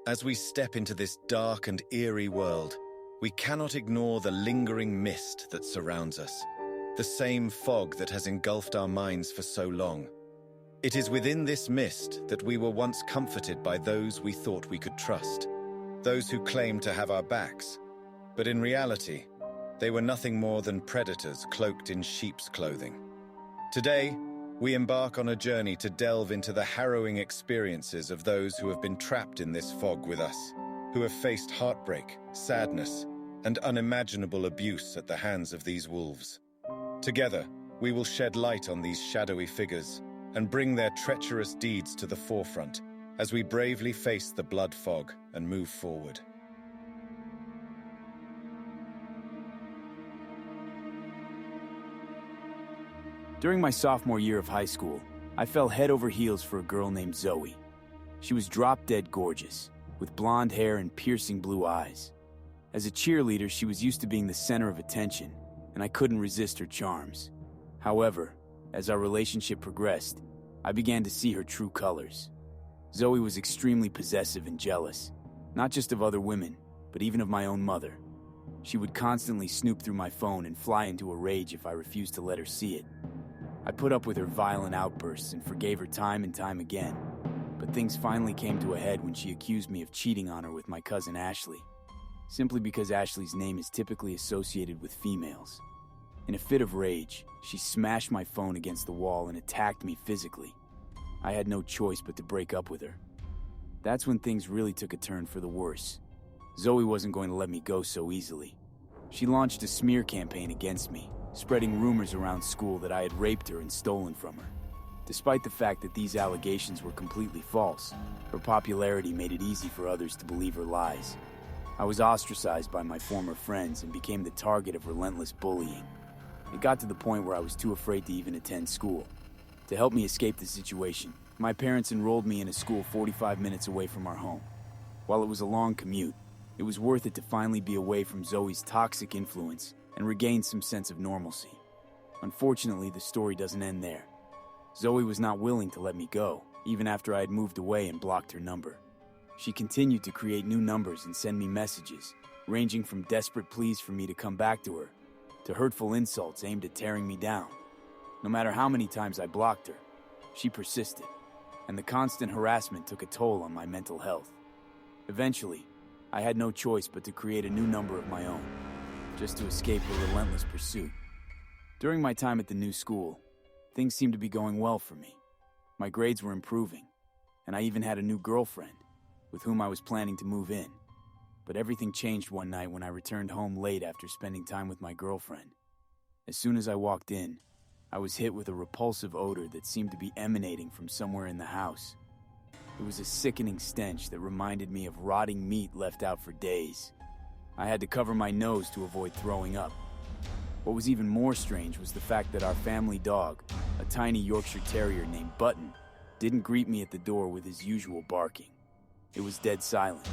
As we step into this dark and eerie world, we cannot ignore the lingering mist that surrounds us, the same fog that has engulfed our minds for so long. It is within this mist that we were once comforted by those we thought we could trust, those who claimed to have our backs. But in reality, they were nothing more than predators cloaked in sheep's clothing. Today, we embark on a journey to delve into the harrowing experiences of those who have been trapped in this fog with us, who have faced heartbreak, sadness, and unimaginable abuse at the hands of these wolves. Together, we will shed light on these shadowy figures and bring their treacherous deeds to the forefront as we bravely face the blood fog and move forward. During my sophomore year of high school, I fell head over heels for a girl named Zoe. She was drop-dead gorgeous, with blonde hair and piercing blue eyes. As a cheerleader, she was used to being the center of attention, and I couldn't resist her charms. However, as our relationship progressed, I began to see her true colors. Zoe was extremely possessive and jealous, not just of other women, but even of my own mother. She would constantly snoop through my phone and fly into a rage if I refused to let her see it. I put up with her violent outbursts and forgave her time and time again, but things finally came to a head when she accused me of cheating on her with my cousin Ashley, simply because Ashley's name is typically associated with females. In a fit of rage, she smashed my phone against the wall and attacked me physically. I had no choice but to break up with her. That's when things really took a turn for the worse. Zoe wasn't going to let me go so easily. She launched a smear campaign against me, spreading rumors around school that I had raped her and stolen from her. Despite the fact that these allegations were completely false, her popularity made it easy for others to believe her lies. I was ostracized by my former friends and became the target of relentless bullying. It got to the point where I was too afraid to even attend school. To help me escape the situation, my parents enrolled me in a school 45 minutes away from our home. While it was a long commute, it was worth it to finally be away from Zoe's toxic influence and regain some sense of normalcy. Unfortunately, the story doesn't end there. Zoe was not willing to let me go, even after I had moved away and blocked her number. She continued to create new numbers and send me messages, ranging from desperate pleas for me to come back to her, to hurtful insults aimed at tearing me down. No matter how many times I blocked her, she persisted, and the constant harassment took a toll on my mental health. Eventually, I had no choice but to create a new number of my own, just to escape her relentless pursuit. During my time at the new school, things seemed to be going well for me. My grades were improving, and I even had a new girlfriend, with whom I was planning to move in. But everything changed one night when I returned home late after spending time with my girlfriend. As soon as I walked in, I was hit with a repulsive odor that seemed to be emanating from somewhere in the house. It was a sickening stench that reminded me of rotting meat left out for days. I had to cover my nose to avoid throwing up. What was even more strange was the fact that our family dog, a tiny Yorkshire Terrier named Button, didn't greet me at the door with his usual barking. It was dead silent.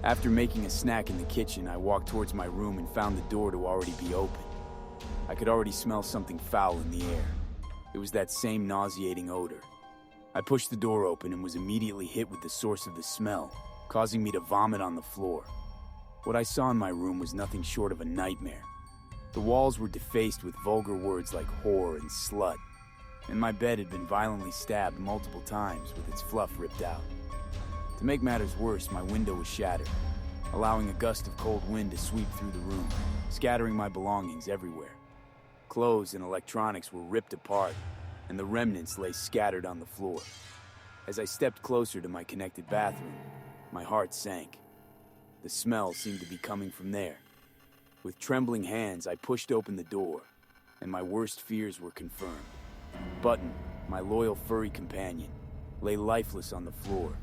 After making a snack in the kitchen, I walked towards my room and found the door to already be open. I could already smell something foul in the air. It was that same nauseating odor. I pushed the door open and was immediately hit with the source of the smell, causing me to vomit on the floor. What I saw in my room was nothing short of a nightmare. The walls were defaced with vulgar words like whore and slut, and my bed had been violently stabbed multiple times with its fluff ripped out. To make matters worse, my window was shattered, allowing a gust of cold wind to sweep through the room, scattering my belongings everywhere. Clothes and electronics were ripped apart, and the remnants lay scattered on the floor. As I stepped closer to my connected bathroom, my heart sank. The smell seemed to be coming from there. With trembling hands, I pushed open the door, and my worst fears were confirmed. Button, my loyal furry companion, lay lifeless on the floor,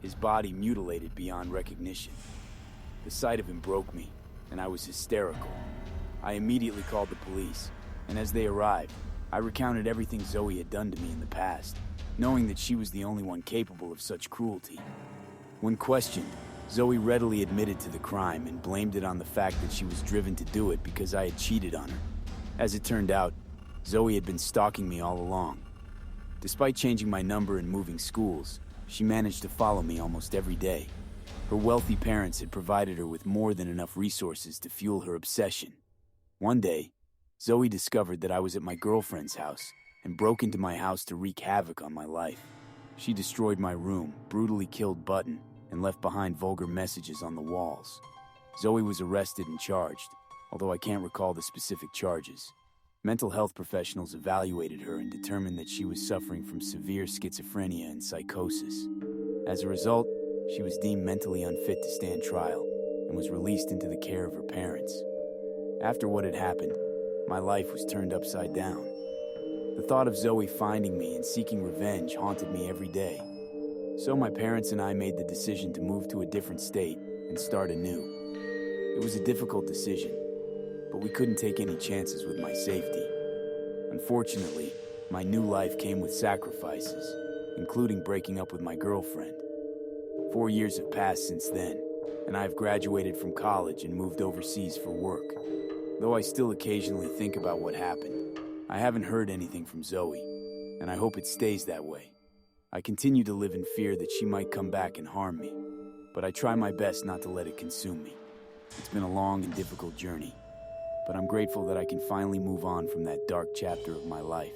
his body mutilated beyond recognition. The sight of him broke me, and I was hysterical. I immediately called the police, and as they arrived, I recounted everything Zoe had done to me in the past, knowing that she was the only one capable of such cruelty. When questioned, Zoe readily admitted to the crime and blamed it on the fact that she was driven to do it because I had cheated on her. As it turned out, Zoe had been stalking me all along. Despite changing my number and moving schools, she managed to follow me almost every day. Her wealthy parents had provided her with more than enough resources to fuel her obsession. One day, Zoe discovered that I was at my girlfriend's house and broke into my house to wreak havoc on my life. She destroyed my room, brutally killed Button, and left behind vulgar messages on the walls. Zoe was arrested and charged, although I can't recall the specific charges. Mental health professionals evaluated her and determined that she was suffering from severe schizophrenia and psychosis. As a result, she was deemed mentally unfit to stand trial and was released into the care of her parents. After what had happened, my life was turned upside down. The thought of Zoe finding me and seeking revenge haunted me every day. So my parents and I made the decision to move to a different state and start anew. It was a difficult decision, but we couldn't take any chances with my safety. Unfortunately, my new life came with sacrifices, including breaking up with my girlfriend. 4 years have passed since then, and I have graduated from college and moved overseas for work. Though I still occasionally think about what happened, I haven't heard anything from Zoe, and I hope it stays that way. I continue to live in fear that she might come back and harm me, but I try my best not to let it consume me. It's been a long and difficult journey, but I'm grateful that I can finally move on from that dark chapter of my life.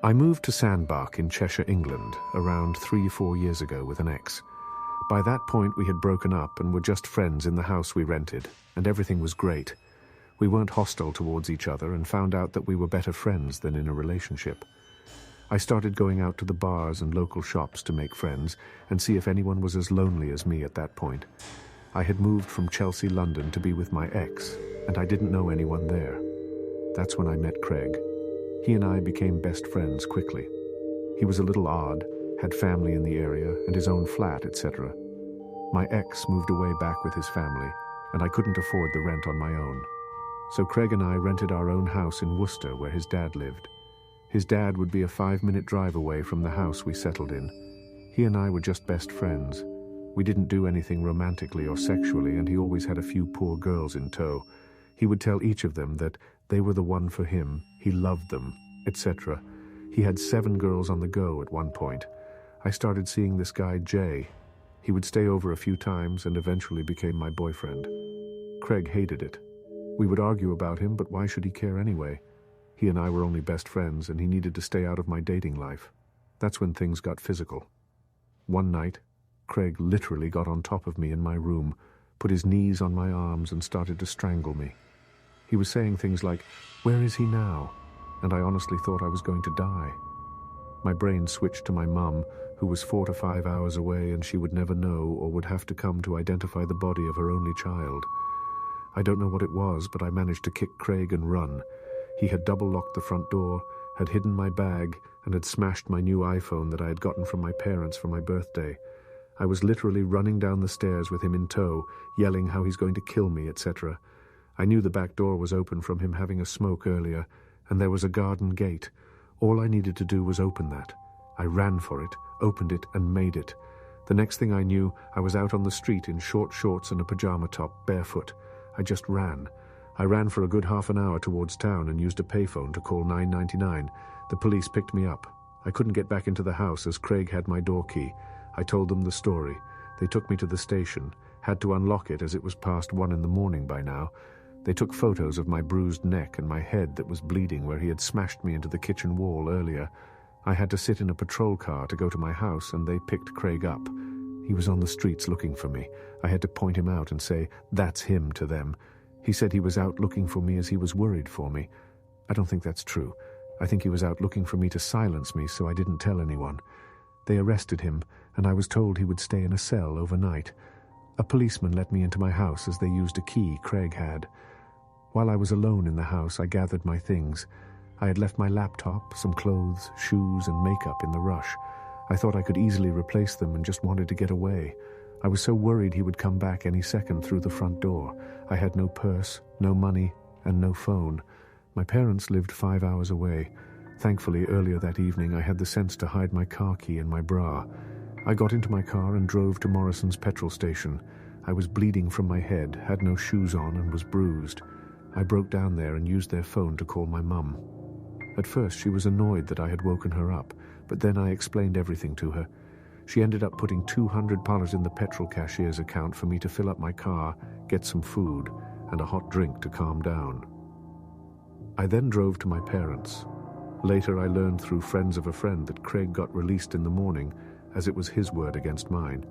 I moved to Sandbach in Cheshire, England, around 3-4 years ago with an ex. By that point we had broken up and were just friends in the house we rented, and everything was great. We weren't hostile towards each other and found out that we were better friends than in a relationship. I started going out to the bars and local shops to make friends and see if anyone was as lonely as me at that point. I had moved from Chelsea, London to be with my ex, and I didn't know anyone there. That's when I met Craig. He and I became best friends quickly. He was a little odd, had family in the area and his own flat, etc. My ex moved away back with his family, and I couldn't afford the rent on my own. So Craig and I rented our own house in Worcester where his dad lived. His dad would be a 5-minute drive away from the house we settled in. He and I were just best friends. We didn't do anything romantically or sexually, and he always had a few poor girls in tow. He would tell each of them that they were the one for him, he loved them, etc. He had 7 girls on the go at one point. I started seeing this guy, Jay. He would stay over a few times and eventually became my boyfriend. Craig hated it. We would argue about him, but why should he care anyway? He and I were only best friends, and he needed to stay out of my dating life. That's when things got physical. One night, Craig literally got on top of me in my room, put his knees on my arms and started to strangle me. He was saying things like, "Where is he now?" And I honestly thought I was going to die. My brain switched to my mum, who was 4 to 5 hours away, and she would never know or would have to come to identify the body of her only child. I don't know what it was, but I managed to kick Craig and run. He had double-locked the front door, had hidden my bag, and had smashed my new iPhone that I had gotten from my parents for my birthday. I was literally running down the stairs with him in tow, yelling how he's going to kill me, etc. I knew the back door was open from him having a smoke earlier, and there was a garden gate. All I needed to do was open that. I ran for it, opened it, and made it. The next thing I knew, I was out on the street in short shorts and a pajama top, barefoot. I just ran. I ran for a good half an hour towards town and used a payphone to call 999. The police picked me up. I couldn't get back into the house as Craig had my door key. I told them the story. They took me to the station, had to unlock it as it was past 1 in the morning by now. They took photos of my bruised neck and my head that was bleeding where he had smashed me into the kitchen wall earlier. I had to sit in a patrol car to go to my house, and they picked Craig up. He was on the streets looking for me. I had to point him out and say, "That's him," to them. He said he was out looking for me as he was worried for me. I don't think that's true. I think he was out looking for me to silence me, so I didn't tell anyone. They arrested him, and I was told he would stay in a cell overnight. A policeman let me into my house as they used a key Craig had. While I was alone in the house, I gathered my things. I had left my laptop, some clothes, shoes, and makeup in the rush. I thought I could easily replace them and just wanted to get away. I was so worried he would come back any second through the front door. I had no purse, no money, and no phone. My parents lived 5 hours away. Thankfully, earlier that evening, I had the sense to hide my car key in my bra. I got into my car and drove to Morrison's petrol station. I was bleeding from my head, had no shoes on, and was bruised. I broke down there and used their phone to call my mum. At first, she was annoyed that I had woken her up, but then I explained everything to her. She ended up putting $200 in the petrol cashier's account for me to fill up my car, get some food, and a hot drink to calm down. I then drove to my parents. Later, I learned through friends of a friend that Craig got released in the morning, as it was his word against mine.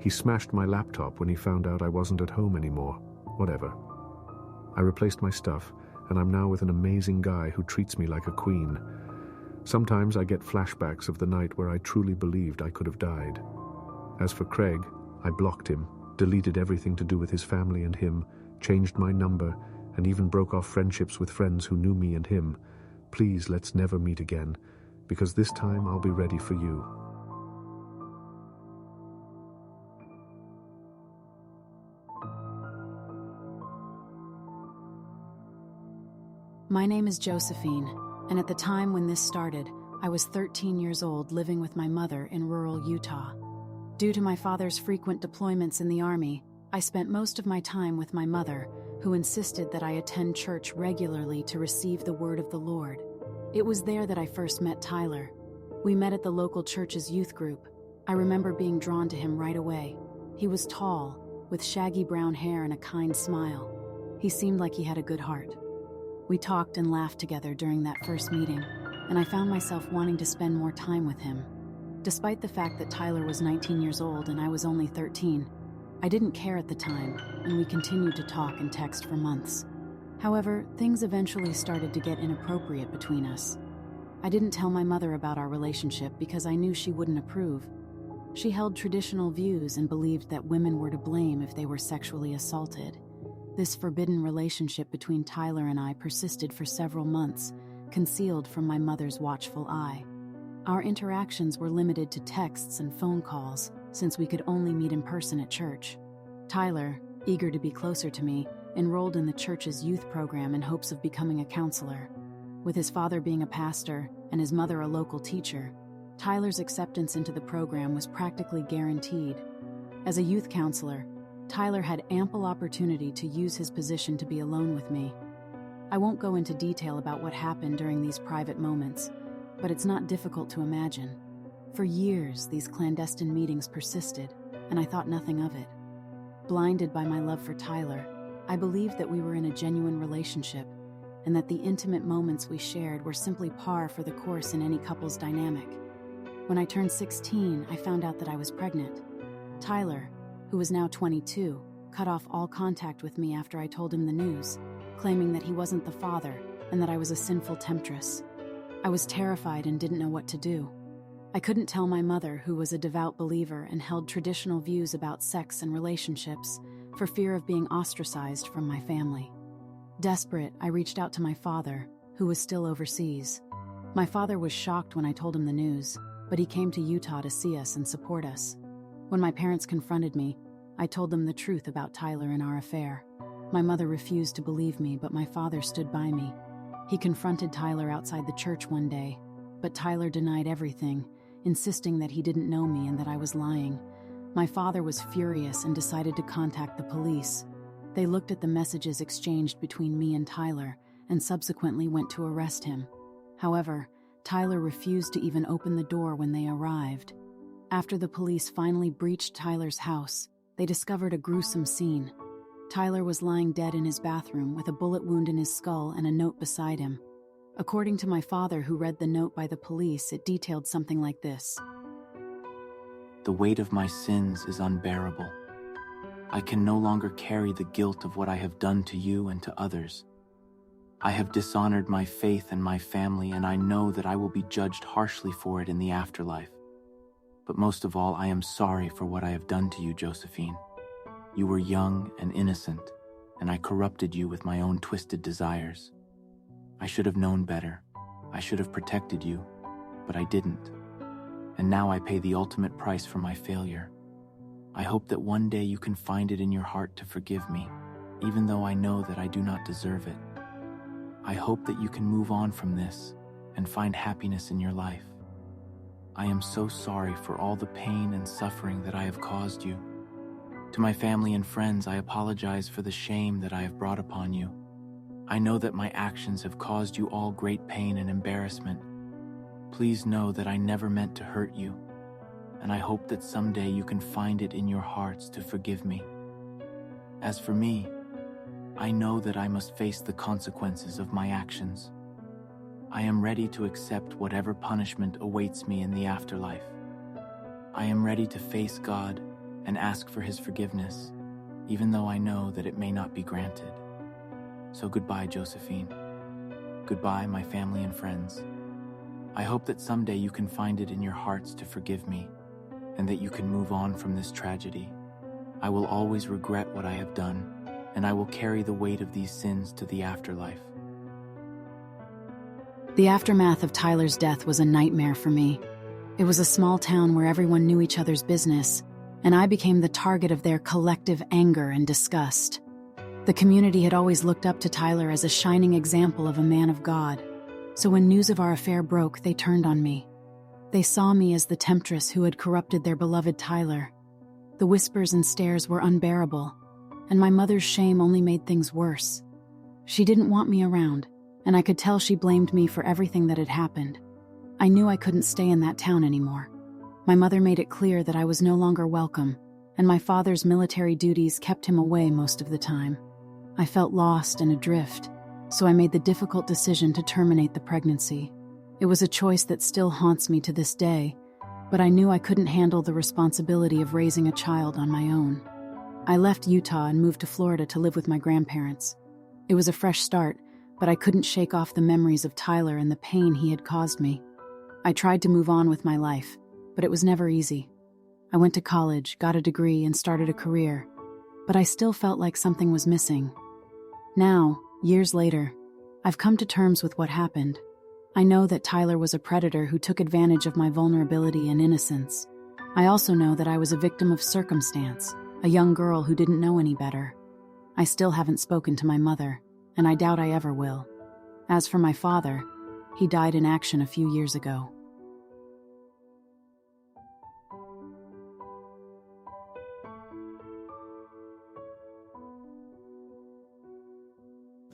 He smashed my laptop when he found out I wasn't at home anymore. Whatever. I replaced my stuff, and I'm now with an amazing guy who treats me like a queen. Sometimes I get flashbacks of the night where I truly believed I could have died. As for Craig, I blocked him, deleted everything to do with his family and him, changed my number, and even broke off friendships with friends who knew me and him. Please, let's never meet again, because this time I'll be ready for you. My name is Josephine, and at the time when this started, I was 13 years old living with my mother in rural Utah. Due to my father's frequent deployments in the Army, I spent most of my time with my mother, who insisted that I attend church regularly to receive the word of the Lord. It was there that I first met Tyler. We met at the local church's youth group. I remember being drawn to him right away. He was tall, with shaggy brown hair and a kind smile. He seemed like he had a good heart. We talked and laughed together during that first meeting, and I found myself wanting to spend more time with him. Despite the fact that Tyler was 19 years old and I was only 13, I didn't care at the time, and we continued to talk and text for months. However, things eventually started to get inappropriate between us. I didn't tell my mother about our relationship because I knew she wouldn't approve. She held traditional views and believed that women were to blame if they were sexually assaulted. This forbidden relationship between Tyler and I persisted for several months, concealed from my mother's watchful eye. Our interactions were limited to texts and phone calls, since we could only meet in person at church. Tyler, eager to be closer to me, enrolled in the church's youth program in hopes of becoming a counselor. With his father being a pastor and his mother a local teacher, Tyler's acceptance into the program was practically guaranteed. As a youth counselor, Tyler had ample opportunity to use his position to be alone with me. I won't go into detail about what happened during these private moments, but it's not difficult to imagine. For years, these clandestine meetings persisted, and I thought nothing of it. Blinded by my love for Tyler, I believed that we were in a genuine relationship, and that the intimate moments we shared were simply par for the course in any couple's dynamic. When I turned 16, I found out that I was pregnant. Tyler, who was now 22, cut off all contact with me after I told him the news, claiming that he wasn't the father and that I was a sinful temptress. I was terrified and didn't know what to do. I couldn't tell my mother, who was a devout believer and held traditional views about sex and relationships, for fear of being ostracized from my family. Desperate, I reached out to my father, who was still overseas. My father was shocked when I told him the news, but he came to Utah to see us and support us. When my parents confronted me, I told them the truth about Tyler and our affair. My mother refused to believe me, but my father stood by me. He confronted Tyler outside the church one day, but Tyler denied everything, insisting that he didn't know me and that I was lying. My father was furious and decided to contact the police. They looked at the messages exchanged between me and Tyler and subsequently went to arrest him. However, Tyler refused to even open the door when they arrived. After the police finally breached Tyler's house, they discovered a gruesome scene. Tyler was lying dead in his bathroom with a bullet wound in his skull and a note beside him. According to my father, who read the note by the police, it detailed something like this. The weight of my sins is unbearable. I can no longer carry the guilt of what I have done to you and to others. I have dishonored my faith and my family, and I know that I will be judged harshly for it in the afterlife. But most of all, I am sorry for what I have done to you, Josephine. You were young and innocent, and I corrupted you with my own twisted desires. I should have known better. I should have protected you, but I didn't. And now I pay the ultimate price for my failure. I hope that one day you can find it in your heart to forgive me, even though I know that I do not deserve it. I hope that you can move on from this and find happiness in your life. I am so sorry for all the pain and suffering that I have caused you. To my family and friends, I apologize for the shame that I have brought upon you. I know that my actions have caused you all great pain and embarrassment. Please know that I never meant to hurt you, and I hope that someday you can find it in your hearts to forgive me. As for me, I know that I must face the consequences of my actions. I am ready to accept whatever punishment awaits me in the afterlife. I am ready to face God and ask for His forgiveness, even though I know that it may not be granted. So goodbye, Josephine. Goodbye, my family and friends. I hope that someday you can find it in your hearts to forgive me, and that you can move on from this tragedy. I will always regret what I have done, and I will carry the weight of these sins to the afterlife. The aftermath of Tyler's death was a nightmare for me. It was a small town where everyone knew each other's business, and I became the target of their collective anger and disgust. The community had always looked up to Tyler as a shining example of a man of God, so when news of our affair broke, they turned on me. They saw me as the temptress who had corrupted their beloved Tyler. The whispers and stares were unbearable, and my mother's shame only made things worse. She didn't want me around, and I could tell she blamed me for everything that had happened. I knew I couldn't stay in that town anymore. My mother made it clear that I was no longer welcome, and my father's military duties kept him away most of the time. I felt lost and adrift, so I made the difficult decision to terminate the pregnancy. It was a choice that still haunts me to this day, but I knew I couldn't handle the responsibility of raising a child on my own. I left Utah and moved to Florida to live with my grandparents. It was a fresh start, but I couldn't shake off the memories of Tyler and the pain he had caused me. I tried to move on with my life, but it was never easy. I went to college, got a degree, and started a career, but I still felt like something was missing. Now, years later, I've come to terms with what happened. I know that Tyler was a predator who took advantage of my vulnerability and innocence. I also know that I was a victim of circumstance, a young girl who didn't know any better. I still haven't spoken to my mother, and I doubt I ever will. As for my father, he died in action a few years ago.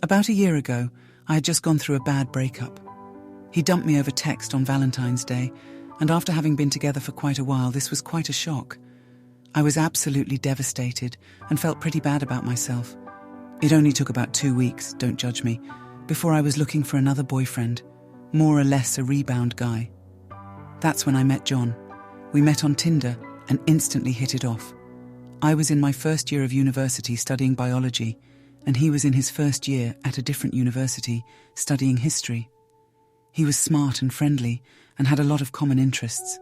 About a year ago, I had just gone through a bad breakup. He dumped me over text on Valentine's Day, and after having been together for quite a while, this was quite a shock. I was absolutely devastated and felt pretty bad about myself. It only took about 2 weeks, don't judge me, before I was looking for another boyfriend, more or less a rebound guy. That's when I met John. We met on Tinder and instantly hit it off. I was in my first year of university studying biology, and he was in his first year at a different university studying history. He was smart and friendly and had a lot of common interests.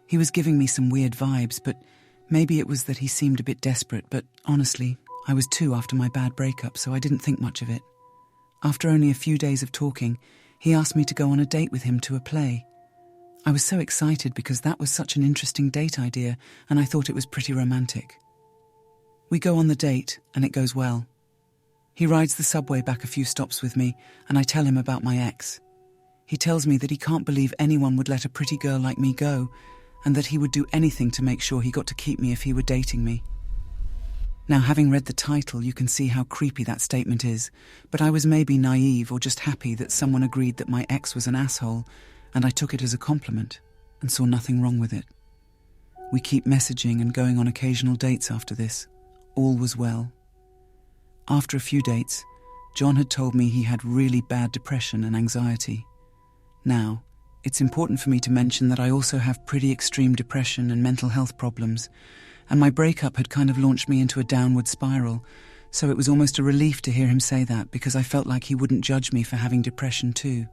He was giving me some weird vibes, but maybe it was that he seemed a bit desperate, but honestly, I was 2 after my bad breakup, so I didn't think much of it. After only a few days of talking, he asked me to go on a date with him to a play. I was so excited because that was such an interesting date idea, and I thought it was pretty romantic. We go on the date, and it goes well. He rides the subway back a few stops with me, and I tell him about my ex. He tells me that he can't believe anyone would let a pretty girl like me go, and that he would do anything to make sure he got to keep me if he were dating me. Now, having read the title, you can see how creepy that statement is, but I was maybe naive or just happy that someone agreed that my ex was an asshole, and I took it as a compliment and saw nothing wrong with it. We keep messaging and going on occasional dates after this. All was well. After a few dates, John had told me he had really bad depression and anxiety. Now, it's important for me to mention that I also have pretty extreme depression and mental health problems, and my breakup had kind of launched me into a downward spiral, so it was almost a relief to hear him say that because I felt like he wouldn't judge me for having depression too.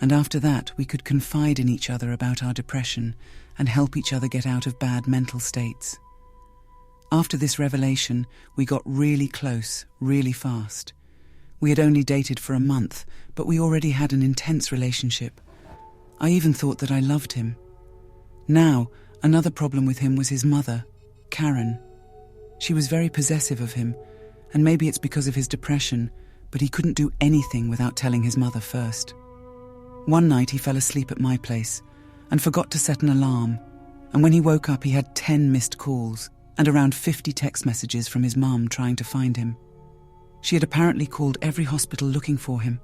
And after that, we could confide in each other about our depression and help each other get out of bad mental states. After this revelation, we got really close, really fast. We had only dated for a month, but we already had an intense relationship. I even thought that I loved him. Now, another problem with him was his mother, Karen. She was very possessive of him, and maybe it's because of his depression, but he couldn't do anything without telling his mother first. One night he fell asleep at my place and forgot to set an alarm, and when he woke up he had 10 missed calls and around 50 text messages from his mum trying to find him. She had apparently called every hospital looking for him.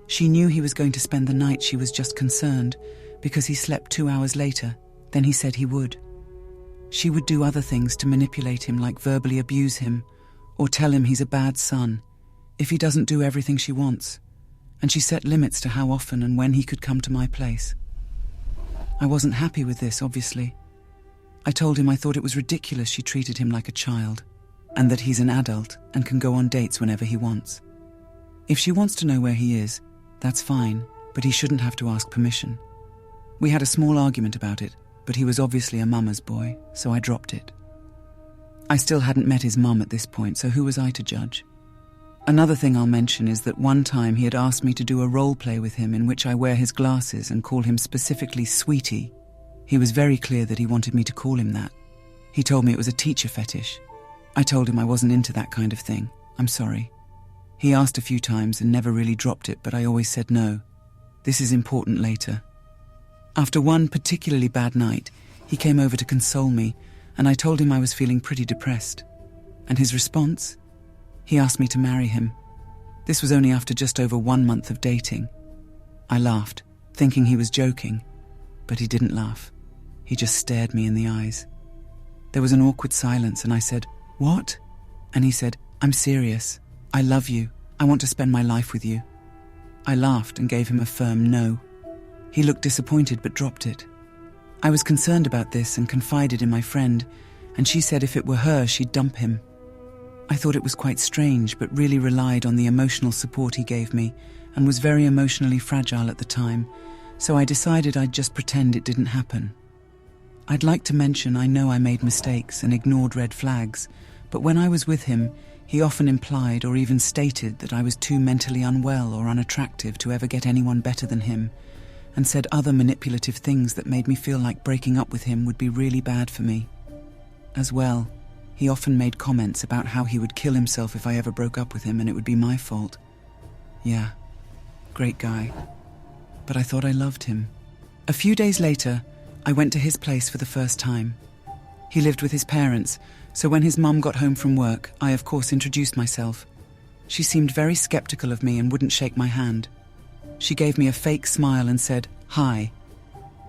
She knew he was going to spend the night. She was just concerned because he slept 2 hours later than he said he would. She would do other things to manipulate him, like verbally abuse him or tell him he's a bad son if he doesn't do everything she wants, and she set limits to how often and when he could come to my place. I wasn't happy with this, obviously. I told him I thought it was ridiculous she treated him like a child, and that he's an adult and can go on dates whenever he wants. If she wants to know where he is, that's fine, but he shouldn't have to ask permission. We had a small argument about it, but he was obviously a mama's boy, so I dropped it. I still hadn't met his mum at this point, so who was I to judge? Another thing I'll mention is that one time he had asked me to do a role play with him in which I wear his glasses and call him specifically Sweetie. He was very clear that he wanted me to call him that. He told me it was a teacher fetish. I told him I wasn't into that kind of thing. I'm sorry. He asked a few times and never really dropped it, but I always said no. This is important later. After one particularly bad night, he came over to console me, and I told him I was feeling pretty depressed. And his response? He asked me to marry him. This was only after just over 1 month of dating. I laughed, thinking he was joking, but he didn't laugh. He just stared me in the eyes. There was an awkward silence, and I said, "What?" And he said, "I'm serious. I love you. I want to spend my life with you." I laughed and gave him a firm no. He looked disappointed but dropped it. I was concerned about this and confided in my friend, and she said if it were her, she'd dump him. I thought it was quite strange, but really relied on the emotional support he gave me and was very emotionally fragile at the time, so I decided I'd just pretend it didn't happen. I'd like to mention I know I made mistakes and ignored red flags, but when I was with him, he often implied or even stated that I was too mentally unwell or unattractive to ever get anyone better than him, and said other manipulative things that made me feel like breaking up with him would be really bad for me. As well, he often made comments about how he would kill himself if I ever broke up with him and it would be my fault. Yeah, great guy. But I thought I loved him. A few days later, I went to his place for the first time. He lived with his parents, so when his mum got home from work, I of course introduced myself. She seemed very skeptical of me and wouldn't shake my hand. She gave me a fake smile and said, "Hi,"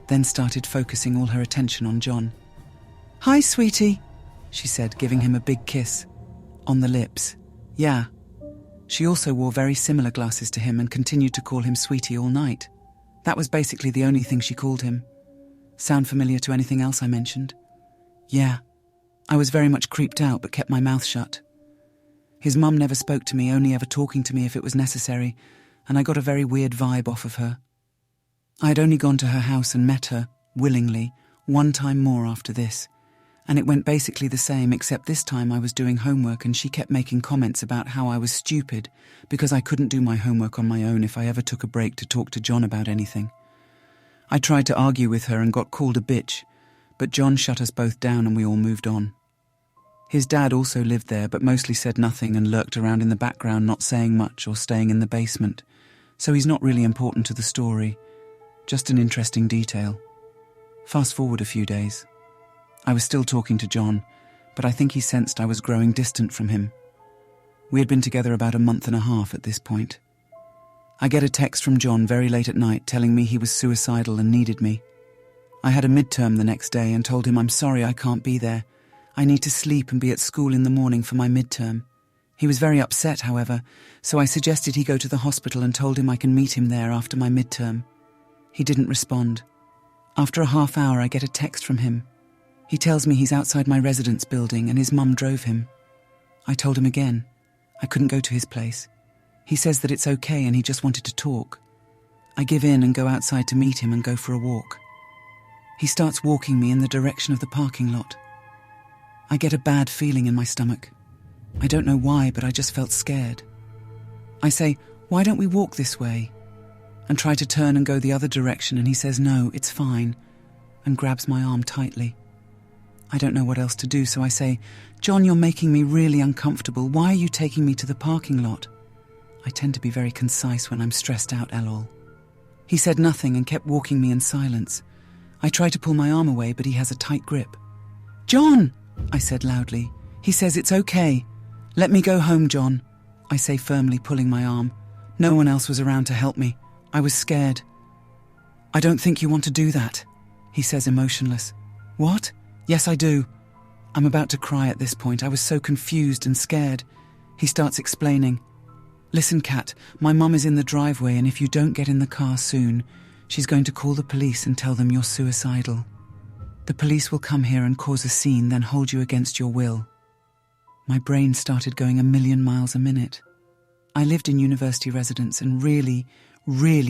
then started focusing all her attention on John. "Hi, sweetie," she said, giving him a big kiss. On the lips. Yeah. She also wore very similar glasses to him and continued to call him sweetie all night. That was basically the only thing she called him. Sound familiar to anything else I mentioned? Yeah. I was very much creeped out but kept my mouth shut. His mum never spoke to me, only ever talking to me if it was necessary, and I got a very weird vibe off of her. I had only gone to her house and met her, willingly, one time more after this, and it went basically the same, except this time I was doing homework and she kept making comments about how I was stupid because I couldn't do my homework on my own if I ever took a break to talk to John about anything. I tried to argue with her and got called a bitch, but John shut us both down and we all moved on. His dad also lived there but mostly said nothing and lurked around in the background, not saying much or staying in the basement, so he's not really important to the story, just an interesting detail. Fast forward a few days. I was still talking to John, but I think he sensed I was growing distant from him. We had been together about a month and a half at this point. I get a text from John very late at night telling me he was suicidal and needed me. I had a midterm the next day and told him I'm sorry I can't be there. I need to sleep and be at school in the morning for my midterm. He was very upset, however, so I suggested he go to the hospital and told him I can meet him there after my midterm. He didn't respond. After a half hour, I get a text from him. He tells me he's outside my residence building and his mum drove him. I told him again. I couldn't go to his place. He says that it's okay and he just wanted to talk. I give in and go outside to meet him and go for a walk. He starts walking me in the direction of the parking lot. I get a bad feeling in my stomach. I don't know why, but I just felt scared. I say, "Why don't we walk this way?" and try to turn and go the other direction, and he says, "No, it's fine," and grabs my arm tightly. I don't know what else to do, so I say, "John, you're making me really uncomfortable. Why are you taking me to the parking lot?" I tend to be very concise when I'm stressed out, lol. He said nothing and kept walking me in silence. I try to pull my arm away, but he has a tight grip. "John!" I said loudly. He says, "It's okay. Let me go home, John." I say firmly, pulling my arm. No one else was around to help me. I was scared. I don't think you want to do that, he says, emotionless. What? Yes, I do. I'm about to cry at this point. I was so confused and scared. He starts explaining. Listen, Kat, my mum is in the driveway, and if you don't get in the car soon, she's going to call the police and tell them you're suicidal. The police will come here and cause a scene, then hold you against your will. My brain started going 1,000,000 miles a minute. I lived in university residence and really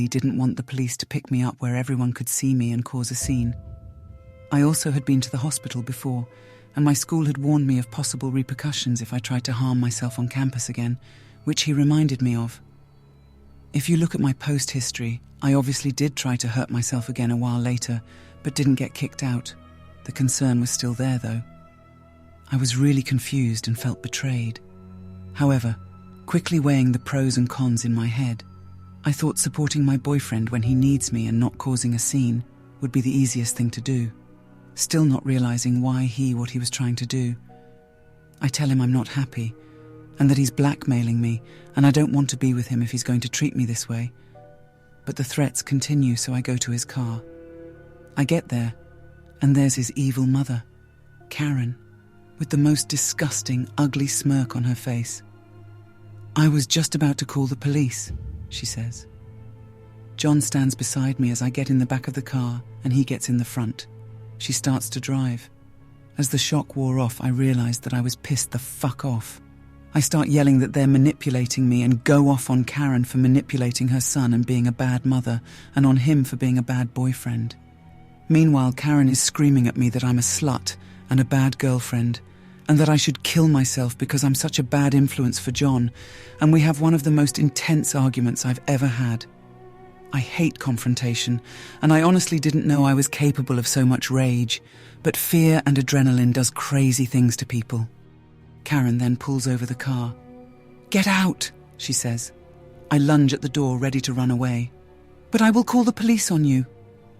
didn't want the police to pick me up where everyone could see me and cause a scene. I also had been to the hospital before, and my school had warned me of possible repercussions if I tried to harm myself on campus again, which he reminded me of. If you look at my post history, I obviously did try to hurt myself again a while later, but didn't get kicked out. The concern was still there, though. I was really confused and felt betrayed. However, quickly weighing the pros and cons in my head, I thought supporting my boyfriend when he needs me and not causing a scene would be the easiest thing to do, still not realizing what he was trying to do. I tell him I'm not happy, and that he's blackmailing me, and I don't want to be with him if he's going to treat me this way. But the threats continue, so I go to his car. I get there, and there's his evil mother, Karen, with the most disgusting, ugly smirk on her face. I was just about to call the police, she says. John stands beside me as I get in the back of the car, and he gets in the front. She starts to drive. As the shock wore off, I realized that I was pissed the fuck off. I start yelling that they're manipulating me and go off on Karen for manipulating her son and being a bad mother, and on him for being a bad boyfriend. Meanwhile, Karen is screaming at me that I'm a slut and a bad girlfriend, and that I should kill myself because I'm such a bad influence for John, and we have one of the most intense arguments I've ever had. I hate confrontation, and I honestly didn't know I was capable of so much rage, but fear and adrenaline does crazy things to people. Karen then pulls over the car. "Get out," she says. I lunge at the door, ready to run away. "But I will call the police on you."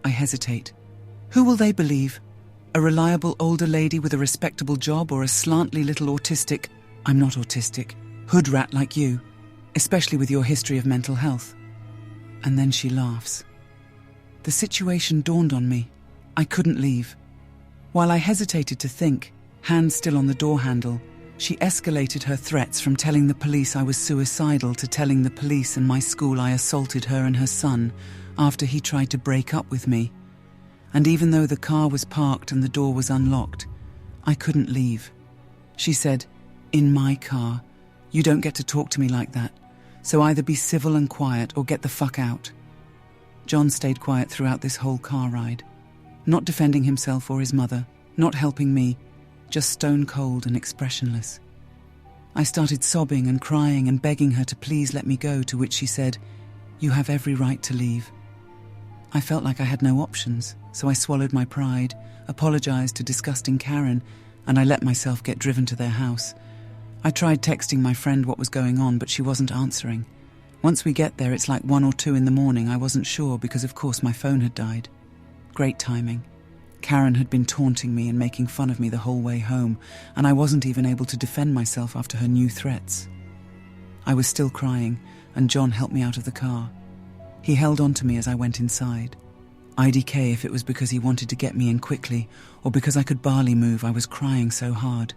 I hesitate. Who will they believe? A reliable older lady with a respectable job, or a slantly little autistic, I'm not autistic, hood rat like you, especially with your history of mental health? And then she laughs. The situation dawned on me. I couldn't leave. While I hesitated to think, hands still on the door handle, she escalated her threats from telling the police I was suicidal to telling the police and my school I assaulted her and her son after he tried to break up with me. And even though the car was parked and the door was unlocked, I couldn't leave. She said, "In my car, you don't get to talk to me like that, so either be civil and quiet or get the fuck out." John stayed quiet throughout this whole car ride, not defending himself or his mother, not helping me, just stone cold and expressionless. I started sobbing and crying and begging her to please let me go, to which she said, "You have every right to leave." I felt like I had no options, so I swallowed my pride, apologized to disgusting Karen, and I let myself get driven to their house. I tried texting my friend what was going on, but she wasn't answering. Once we get there, it's like 1 or 2 in the morning. I wasn't sure because, of course, my phone had died. Great timing. Karen had been taunting me and making fun of me the whole way home, and I wasn't even able to defend myself after her new threats. I was still crying, and John helped me out of the car. He held on to me as I went inside. IDK if it was because he wanted to get me in quickly, or because I could barely move. I was crying so hard.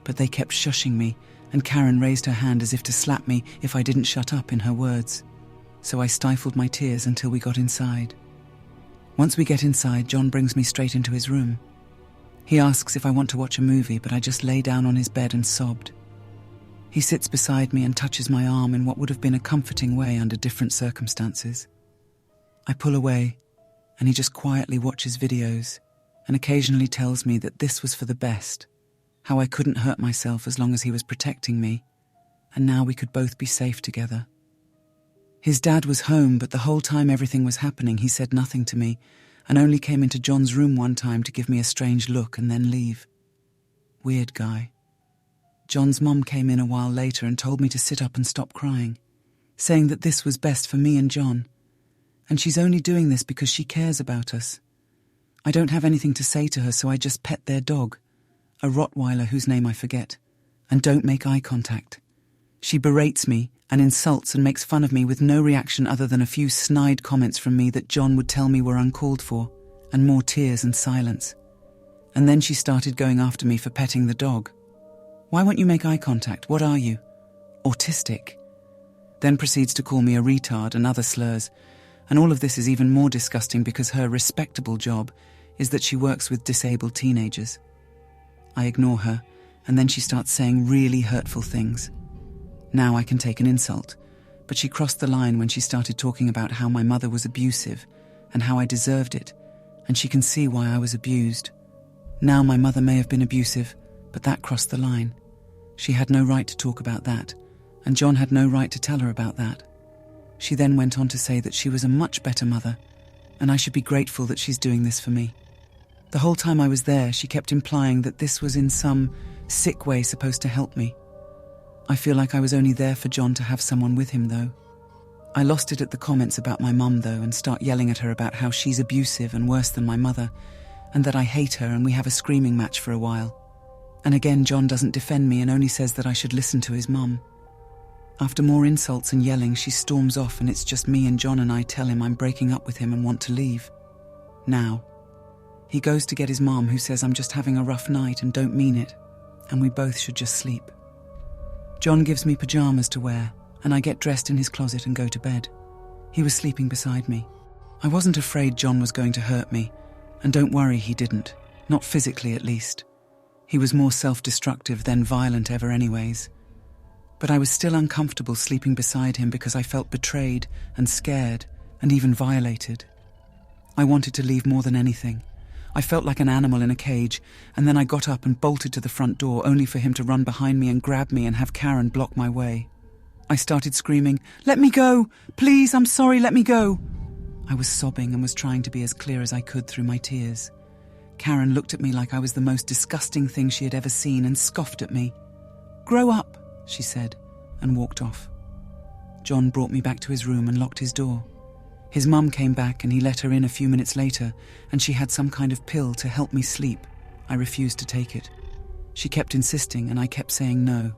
But they kept shushing me, and Karen raised her hand as if to slap me if I didn't shut up, in her words. So I stifled my tears until we got inside. Once we get inside, John brings me straight into his room. He asks if I want to watch a movie, but I just lay down on his bed and sobbed. He sits beside me and touches my arm in what would have been a comforting way under different circumstances. I pull away, and he just quietly watches videos and occasionally tells me that this was for the best, how I couldn't hurt myself as long as he was protecting me, and now we could both be safe together. His dad was home, but the whole time everything was happening, he said nothing to me and only came into John's room one time to give me a strange look and then leave. Weird guy. John's mum came in a while later and told me to sit up and stop crying, saying that this was best for me and John, and she's only doing this because she cares about us. I don't have anything to say to her, so I just pet their dog, a Rottweiler whose name I forget, and don't make eye contact. She berates me and insults and makes fun of me with no reaction other than a few snide comments from me that John would tell me were uncalled for, and more tears and silence. And then she started going after me for petting the dog. Why won't you make eye contact? What are you? Autistic. Then proceeds to call me a retard and other slurs. And all of this is even more disgusting because her respectable job is that she works with disabled teenagers. I ignore her, and then she starts saying really hurtful things. Now I can take an insult, but she crossed the line when she started talking about how my mother was abusive and how I deserved it, and she can see why I was abused. Now my mother may have been abusive, but that crossed the line. She had no right to talk about that, and John had no right to tell her about that. She then went on to say that she was a much better mother, and I should be grateful that she's doing this for me. The whole time I was there, she kept implying that this was in some sick way supposed to help me. I feel like I was only there for John to have someone with him, though. I lost it at the comments about my mum, though, and start yelling at her about how she's abusive and worse than my mother, and that I hate her, and we have a screaming match for a while. And again, John doesn't defend me and only says that I should listen to his mum. After more insults and yelling, she storms off, and it's just me and John, and I tell him I'm breaking up with him and want to leave. Now. He goes to get his mom, who says I'm just having a rough night and don't mean it, and we both should just sleep. John gives me pajamas to wear, and I get dressed in his closet and go to bed. He was sleeping beside me. I wasn't afraid John was going to hurt me, and don't worry, he didn't. Not physically, at least. He was more self-destructive than violent ever anyways. But I was still uncomfortable sleeping beside him because I felt betrayed and scared and even violated. I wanted to leave more than anything. I felt like an animal in a cage, and then I got up and bolted to the front door, only for him to run behind me and grab me and have Karen block my way. I started screaming, "Let me go! Please, I'm sorry, let me go!" I was sobbing and was trying to be as clear as I could through my tears. Karen looked at me like I was the most disgusting thing she had ever seen and scoffed at me. "Grow up," she said, and walked off. John brought me back to his room and locked his door. His mum came back and he let her in a few minutes later, and she had some kind of pill to help me sleep. I refused to take it. She kept insisting, and I kept saying no.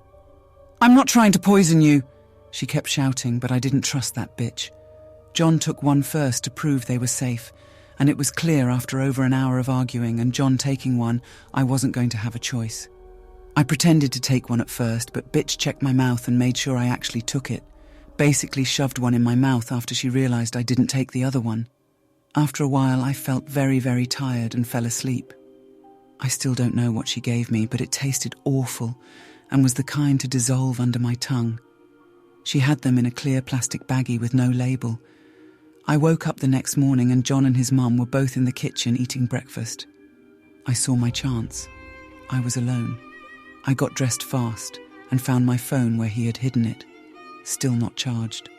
"I'm not trying to poison you," she kept shouting, but I didn't trust that bitch. John took one first to prove they were safe, and it was clear after over an hour of arguing and John taking one, I wasn't going to have a choice. I pretended to take one at first, but bitch checked my mouth and made sure I actually took it. Basically shoved one in my mouth after she realized I didn't take the other one. After a while, I felt very, very tired and fell asleep. I still don't know what she gave me, but it tasted awful and was the kind to dissolve under my tongue. She had them in a clear plastic baggie with no label. I woke up the next morning and John and his mum were both in the kitchen eating breakfast. I saw my chance. I was alone. I got dressed fast and found my phone where he had hidden it. Still not charged.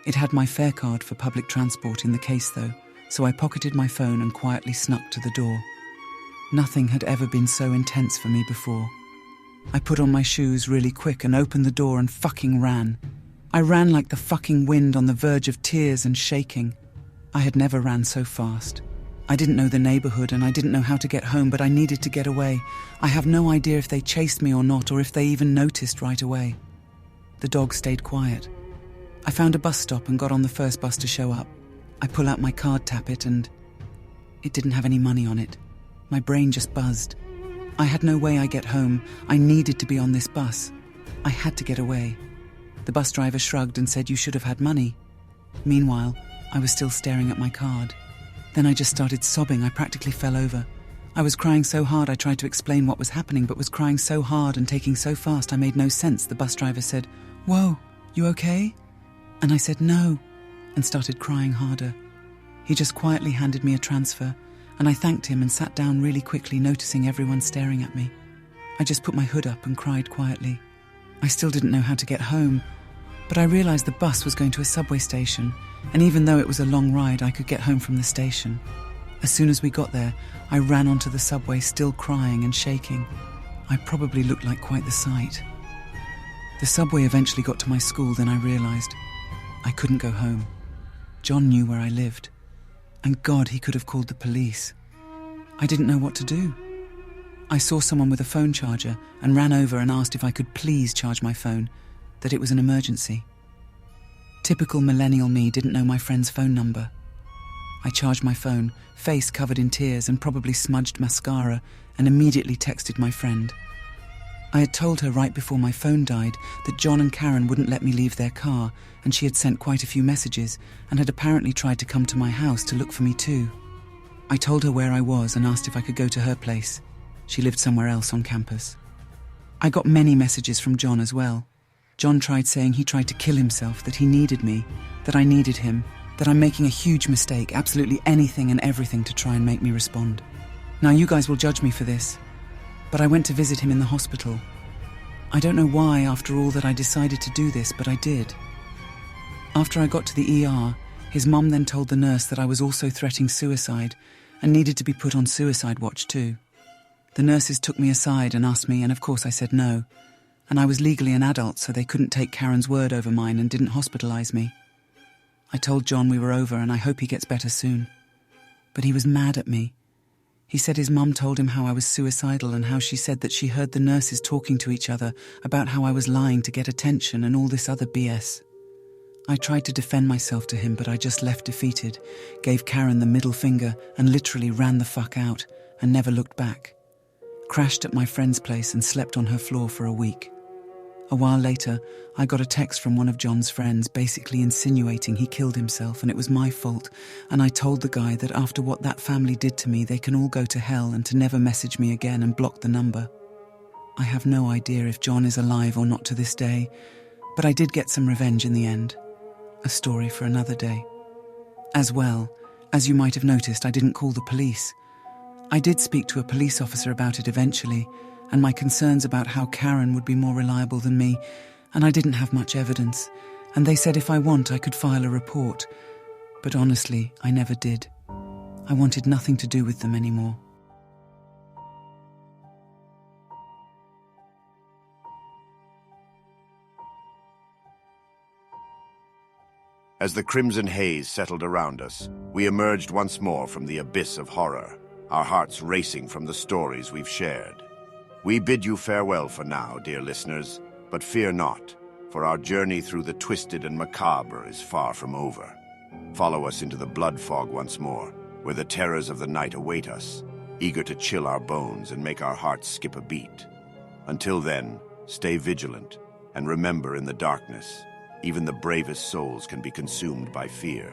It had my fare card for public transport in the case though, so I pocketed my phone and quietly snuck to the door. Nothing had ever been so intense for me before. I put on my shoes really quick and opened the door and fucking ran. I ran like the fucking wind on the verge of tears and shaking. I had never ran so fast. I didn't know the neighborhood and I didn't know how to get home, but I needed to get away. I have no idea if they chased me or not, or if they even noticed right away. The dog stayed quiet. I found a bus stop and got on the first bus to show up. I pull out my card, tap it, and it didn't have any money on it. My brain just buzzed. I had no way I'd get home. I needed to be on this bus. I had to get away. The bus driver shrugged and said, "You should have had money." Meanwhile, I was still staring at my card. Then I just started sobbing. I practically fell over. I was crying so hard I tried to explain what was happening, but was crying so hard and taking so fast I made no sense. The bus driver said, "Whoa, you okay?" And I said no, and started crying harder. He just quietly handed me a transfer, and I thanked him and sat down really quickly, noticing everyone staring at me. I just put my hood up and cried quietly. I still didn't know how to get home, but I realized the bus was going to a subway station, and even though it was a long ride, I could get home from the station. As soon as we got there, I ran onto the subway, still crying and shaking. I probably looked like quite the sight. The subway eventually got to my school, then I realized I couldn't go home. John knew where I lived, and God, he could have called the police. I didn't know what to do. I saw someone with a phone charger and ran over and asked if I could please charge my phone, that it was an emergency. Typical millennial me didn't know my friend's phone number. I charged my phone, face covered in tears and probably smudged mascara, and immediately texted my friend. I had told her right before my phone died that John and Karen wouldn't let me leave their car, and she had sent quite a few messages and had apparently tried to come to my house to look for me too. I told her where I was and asked if I could go to her place. She lived somewhere else on campus. I got many messages from John as well. John tried saying he tried to kill himself, that he needed me, that I needed him, that I'm making a huge mistake, absolutely anything and everything to try and make me respond. Now you guys will judge me for this, but I went to visit him in the hospital. I don't know why, after all, that I decided to do this, but I did. After I got to the ER, his mum then told the nurse that I was also threatening suicide and needed to be put on suicide watch too. The nurses took me aside and asked me, and of course I said no. And I was legally an adult, so they couldn't take Karen's word over mine and didn't hospitalise me. I told John we were over and I hope he gets better soon. But he was mad at me. He said his mum told him how I was suicidal and how she said that she heard the nurses talking to each other about how I was lying to get attention and all this other BS. I tried to defend myself to him, but I just left defeated, gave Karen the middle finger and literally ran the fuck out and never looked back. Crashed at my friend's place and slept on her floor for a week. A while later, I got a text from one of John's friends basically insinuating he killed himself and it was my fault, and I told the guy that after what that family did to me, they can all go to hell and to never message me again and block the number. I have no idea if John is alive or not to this day, but I did get some revenge in the end. A story for another day. As well, as you might have noticed, I didn't call the police. I did speak to a police officer about it eventually, and my concerns about how Karen would be more reliable than me, and I didn't have much evidence, and they said if I want I could file a report, but honestly, I never did. I wanted nothing to do with them anymore. As the crimson haze settled around us, we emerged once more from the abyss of horror, our hearts racing from the stories we've shared. We bid you farewell for now, dear listeners, but fear not, for our journey through the twisted and macabre is far from over. Follow us into the blood fog once more, where the terrors of the night await us, eager to chill our bones and make our hearts skip a beat. Until then, stay vigilant, and remember, in the darkness, even the bravest souls can be consumed by fear.